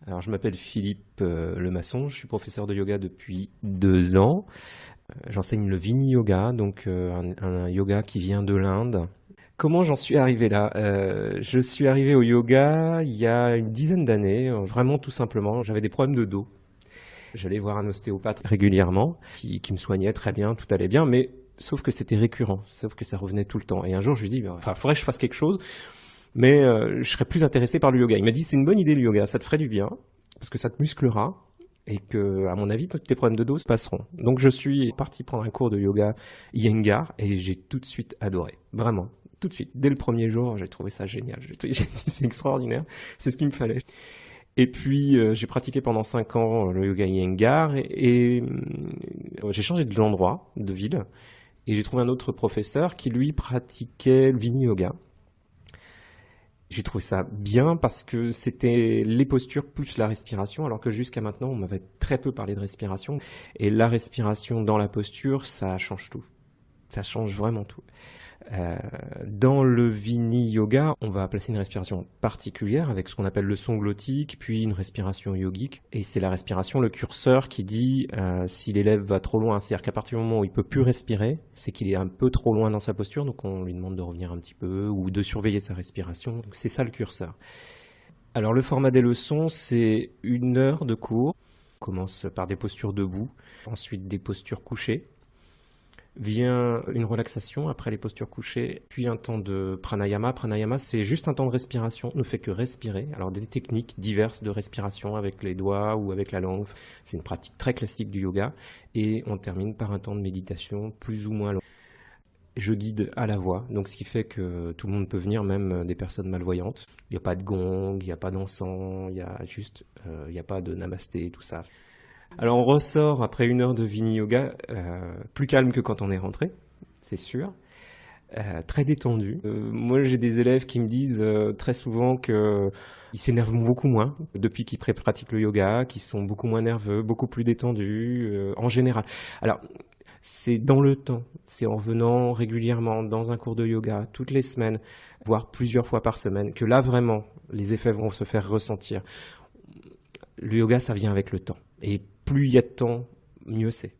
Alors, je m'appelle Philippe Lemasson, je suis professeur de yoga depuis 2 ans. J'enseigne le Vini Yoga, donc un yoga qui vient de l'Inde. Comment j'en suis arrivé là? Je suis arrivé au yoga il y a une dizaine d'années, vraiment tout simplement. J'avais des problèmes de dos. J'allais voir un ostéopathe régulièrement, qui me soignait très bien, tout allait bien, mais sauf que c'était récurrent, sauf que ça revenait tout le temps. Et un jour, je lui dis, enfin, faudrait que je fasse quelque chose, mais je serais plus intéressé par le yoga. Il m'a dit, c'est une bonne idée le yoga, ça te ferait du bien, parce que ça te musclera, et que, à mon avis, tous tes problèmes de dos se passeront. Donc je suis parti prendre un cours de yoga Iyengar, et j'ai tout de suite adoré, vraiment. Tout de suite, dès le premier jour, j'ai trouvé ça génial. J'ai dit, c'est extraordinaire, c'est ce qu'il me fallait. Et puis, j'ai pratiqué pendant 5 ans le yoga Iyengar, j'ai changé d'endroit, de ville, et j'ai trouvé un autre professeur qui, lui, pratiquait le Vini Yoga. J'ai trouvé ça bien parce que c'était les postures plus la respiration, alors que jusqu'à maintenant, on m'avait très peu parlé de respiration. Et la respiration dans la posture, ça change tout. Ça change vraiment tout. Dans le Vini Yoga, on va placer une respiration particulière avec ce qu'on appelle le son glottique, puis une respiration yogique. Et c'est la respiration, le curseur qui dit si l'élève va trop loin, c'est-à-dire qu'à partir du moment où il peut plus respirer, c'est qu'il est un peu trop loin dans sa posture, donc on lui demande de revenir un petit peu ou de surveiller sa respiration. Donc c'est ça le curseur. Alors le format des leçons, c'est 1 heure de cours. On commence par des postures debout, ensuite des postures couchées. Vient une relaxation après les postures couchées, puis un temps de pranayama. Pranayama, c'est juste un temps de respiration, on ne fait que respirer. Alors des techniques diverses de respiration avec les doigts ou avec la langue. C'est une pratique très classique du yoga. Et on termine par un temps de méditation plus ou moins long. Je guide à la voix, donc ce qui fait que tout le monde peut venir, même des personnes malvoyantes. Il n'y a pas de gong, il n'y a pas d'encens, il n'y a pas de namasté, tout ça. Alors on ressort après 1 heure de Vini Yoga, plus calme que quand on est rentré, c'est sûr, très détendu. Moi j'ai des élèves qui me disent très souvent qu'ils s'énervent beaucoup moins depuis qu'ils pratiquent le yoga, qu'ils sont beaucoup moins nerveux, beaucoup plus détendus en général. Alors c'est dans le temps, c'est en revenant régulièrement dans un cours de yoga toutes les semaines, voire plusieurs fois par semaine, que là vraiment les effets vont se faire ressentir. Le yoga, ça vient avec le temps. Et plus il y a de temps, mieux c'est.